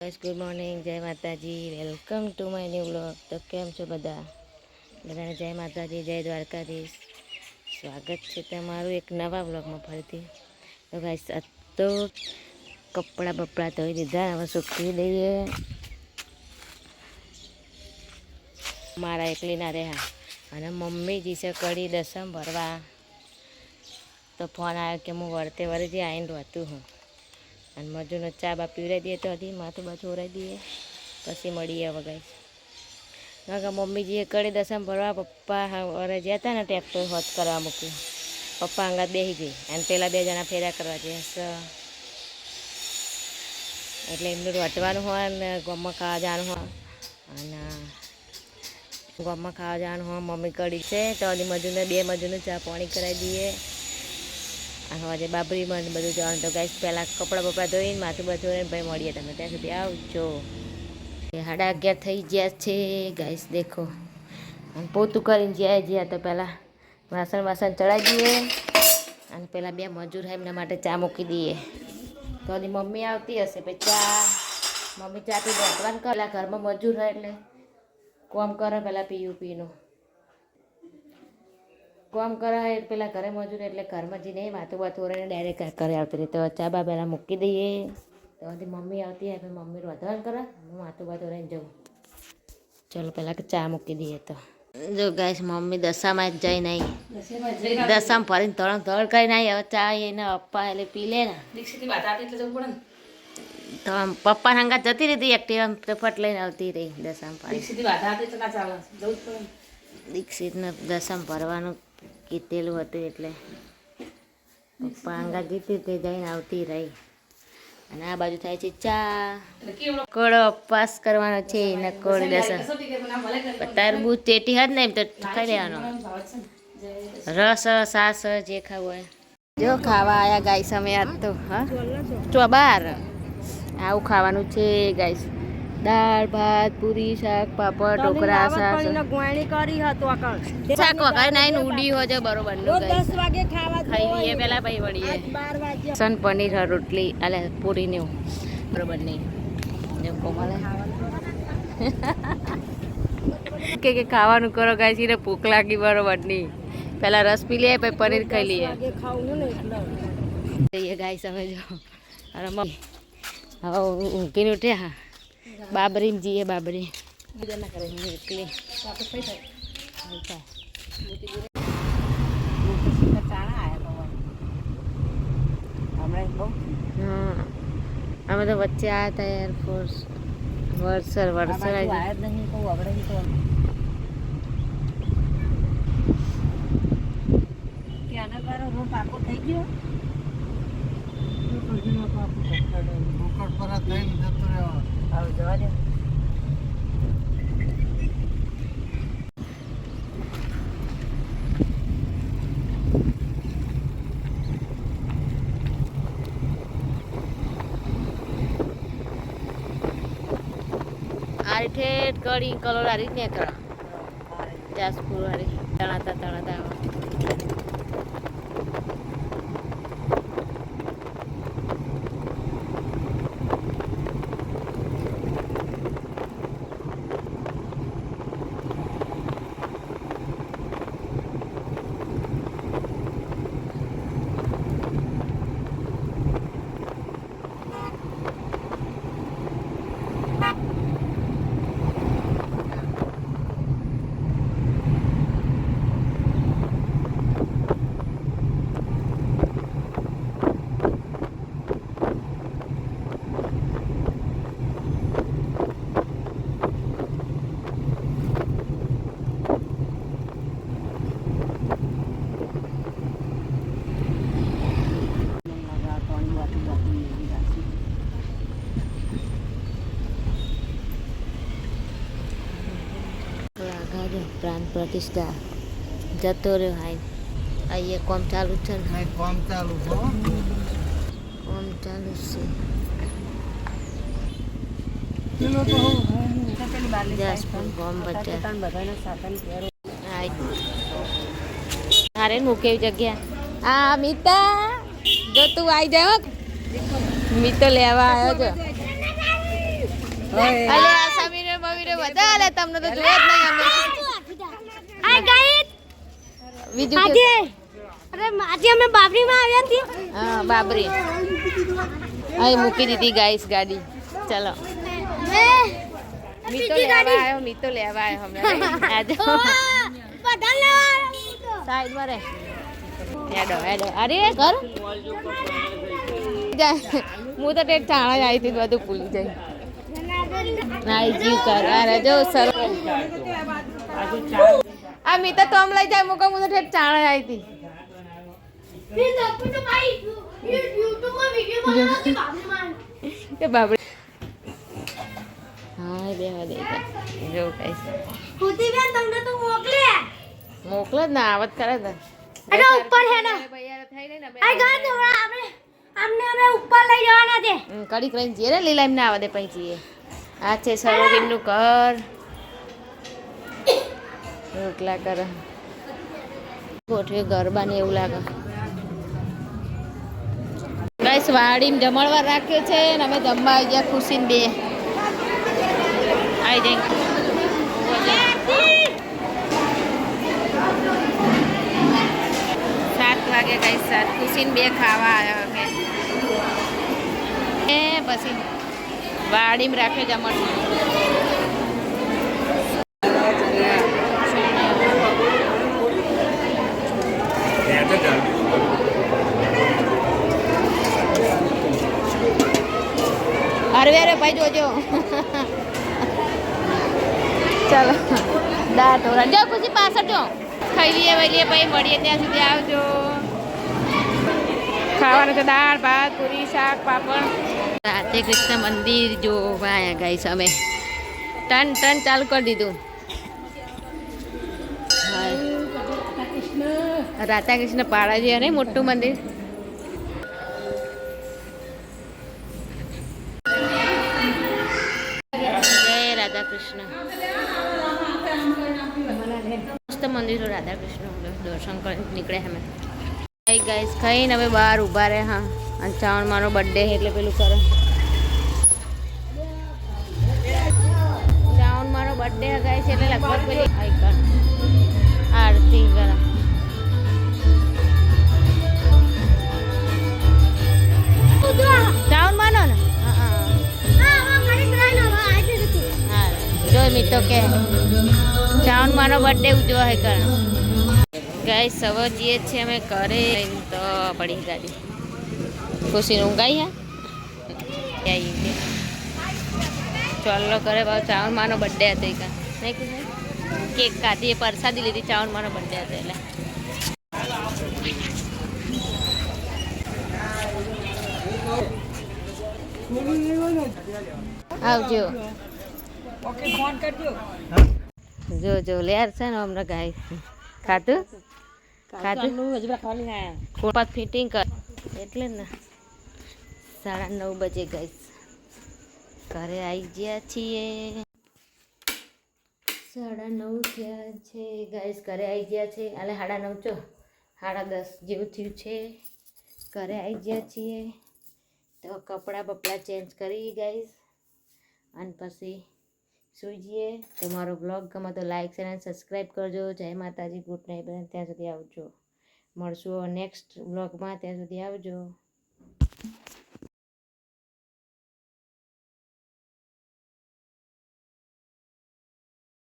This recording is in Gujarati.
ગુડ મોર્નિંગ, જય માતાજી, welcome to my new blog. તો કેમ છો બધાને જય માતાજી, જય દ્વારકાધીશ. સ્વાગત છે તમારું એક નવા બ્લોગમાં ફરીથી. તો ગાઈસ તો કપડાં બપડા ધોઈ દીધા, હવે સૂકવી દઈએ. મારા એકલી ના રહ્યા અને મમ્મી જી છે કડી દસમ ભરવા. તો ફોન આવ્યો કે હું વળતે વળીથી આવીને રોતું હું અને મજૂરનો ચા બા પીવડાવી દઈએ તો હજી માથું બાથું ઓરાઈ દઈએ, પછી મળીએ હવે ગાઈસ. મમ્મીજીએ કડી દસમ ભરવા, પપ્પા અરે જ્યાં હતા ને ટ્રેક્ટર હોત કરવા મૂક્યું. પપ્પા અંગાત બેસી ગઈ અને પેલા બે જણા ફેરા કરવા જઈએ, એટલે એમનું રોટવાનું હોય ને ગમમાં ખાવા જવાનું હોય અને ગમમાં ખાવા જવાનું હોય. મમ્મી કડી છે તો હજી મજૂરને બે મજૂરને ચા પાણી કરાવી દઈએ અને આજે બાબરીમાં બધું જવાનું. તો ગાઈસ પહેલાં કપડાં બપડા ધોઈને માથું બધું ધોઈને ભાઈ મળીએ તમે ત્યાં સુધી આવજો. 11:30 થઈ ગયા છે ગાઈસ, દેખો. અને પોતું કરીને જ્યાં તો પહેલાં વાસણ ચડાવી દઈએ અને પહેલાં બે મજૂર હોય એમના માટે ચા મૂકી દઈએ. તો હજી મમ્મી આવતી હશે પછી ચા મમ્મી ચા પી બેઠવાનું કરે. ઘરમાં મજૂર હોય એટલે કોમ કરે, પહેલાં પીનું કોમ કરે પેલા ઘરે મજૂર એટલે ઘરમાં જઈને માથું બાથું ઓરાઈને ડાયરેક્ટ ઘરે આવતી રહી. તો ચા બા પહેલાં મૂકી દઈએ. તો હજી મમ્મી આવતી હોય એટલે મમ્મી રોધવાનું કરે, હું માથું બાથું ઓરાઈને જવું. ચલો પહેલાં કે ચા મૂકી દઈએ. તો જો ગાઈસ મમ્મી દશામાં જ જઈ નહીં, દશામાં ફરીને ધળ કરીને આવી. હવે ચા એને પપ્પા એટલે પી લે ને. તો પપ્પા હંગાત જતી રહી એક્ટિવા તો ફટ લઈને આવતી રહી દશામાં. દીક્ષિતને દશામાં ભરવાનું કીધેલું હતું એટલે પપ્પા અંગા જીતી તે જઈને આવતી રહી. અને આ બાજુ થાય છે ચા, કોળો ઉપવાસ કરવાનો છે ને કોળ દસમ. તરબૂચ ટેટી હજ ને એમ તો ખાઈ લેવાનો, રસ સાસ જે ખાવું હોય. જો ખાવા આવ્યા ગાઈસ અમે આજ તો. હા ચોબાર આવું ખાવાનું છે ગાઈસ. દાળ ભાત પૂરી શાક પાપડ ઢોકળા શાક વઘારી નાઈને ઉડી હોય બરોબર. 10 વાગે ખાવા ખાઈએ પેલા ભાઈ વળીએ. સન પનીર રોટલી અલે પૂરી ને બરોબર નહીં કોમલે કે ખાવાનું કરો ગાઈસ. એને ભૂખ લાગી બરોબર નહીં. પેલા રસ પી લે પછી પનીર ખાઈ લઈએ ગાઈસ. અમે જો અરે મમ્મી હવે ઊંઘીને ઉઠ્યા. હા બાબરી જઈએ, બાબરી એકલી અમે તો વચ્ચે આવ્યા હતા એરફોર્સ વરસર પાકો થઈ ગયો. જવા દે. આ ઠેઠ કડી કલોલ આ રીત ને કરા જાસપુર વાળી તણાતા પ્રાણ પ્રતિષ્ઠા જતો રહ્યો. હાય અહીંયા કોમ ચાલુ છે ને. કોમ ચાલુ છે, કોમ ચાલુ છે. જાસપુર કોમ બચ્ચા અરે હું કેવી જગ્યા. આ મીતા જો તું આવી જાય. મીતો લેવા આવ્યો છો. અલે આ સમીરે મમીરે બધા અલે તમને તો જોયા જ નહીં અમે. હાય ગાઈસ બીજું આજે આજે અમે બાબરીમાં આવ્યા છીએ. હા બાબરી અહીં મૂકી દીધી ગાઈસ ગાડી. ચલો મીતો લેવા આવ્યો હમણાં આજે બધા સાઈડ માં રે હેડો હેડો અરે કર હું તો ટેટ ચાણા જ આવી હતી બધું ભૂલી જાય નાઈ જીવ કર અરે જો સર આ મીતા તો આમ લઈ જાય મુકા હું તો ટેટ ચાણા જ આવી હતી કે બાબડી હા બે દે જો કઈ ખુદીબેન તમને તો મોકલે જ ના આવત કરે ને અરે ઉપર હેડો આ ગાય તો આપણે અમે ઉપર લઈ જવાના છે. કડી કરીને જઈએ ને લીલા એમને આવવા દે પછી જઈએ. આ છે સરોજીમનું ઘર રોટલા કરે ગોઠવે ગરબા ને એવું લાગે. ગાઈસ વાડીમાં જમણવાર રાખ્યો છે ને અમે જમવા આવી ગયા ખુશીને બે આવી જાય 7 વાગે ગાઈસ 7 ખુશીને બે ખાવા આવ્યા કે એ પછી વાડીમાં રાખ્યો જમણ અરે ભાઈ જોજો ચાલો દાળ ઢોરા જો ખુશી પાછળ જો ખાઈ લઈએ વળીએ પછી મળીએ ત્યાં સુધી આવજો. ખાવાનું તો દાળ ભાત પૂરી શાક પાપડ. રાધે કૃષ્ણ મંદિર જો આયા ગાઈસ અમે ટન ચાલુ કરી દીધું. રાધા કૃષ્ણ પાડાજી અને મોટું મંદિર રાધા કૃષ્ણ મસ્ત મંદિરો રાધા કૃષ્ણ દર્શન કરી નીકળે અમે ગાઈસ ખાઈને હવે બહાર ઊભા રહે. હા અને ચાવણ મારો બર્થડે એટલે પેલું કરે ચાવણ મારો બર્થડે ગાઈસ એટલે લગભગ પેલી આરતી કરે ચાવણ માનો ને જો મિત્રો કે ચાવન માનો બર્થડે ઉજવા હે કર ગાઈસ સવાર જઈએ છીએ અમે ઘરે તો પડી ગાડી ખુશીને ઊંઘાઈ હા ચાલો કરે બાબુ ચાવન માનો બર્થડે હતો એ કા નહીં કેક કાઢી પરસાદી લીધી ચાવન માનો બર્થડે હતો એટલે આવજો ઓકે ફોન કરજો જો લેર છે ને હમણાં ગાય ખાતું કોપાત ફિટિંગ કર એટલે ને 9:30 બજે ગાઈસ ઘરે આવી ગયા છીએ. 9:30 થયા છે ગાઈસ ઘરે આવી ગયા છે એટલે 9:30 ચો 10:30 જેવું થયું છે. ઘરે આવી ગયા છીએ તો કપડાં બપડા ચેન્જ કરી ગાઈસ અને પછી સુઈ જઈએ. તો મારો બ્લોગ ગમે તો લાઈક શેર અને સબસ્ક્રાઈબ કરજો. જય માતાજી, ગુડ નાઇટ. ત્યાં સુધી આવજો. મળશું નેક્સ્ટ બ્લોગમાં, ત્યાં સુધી આવજો.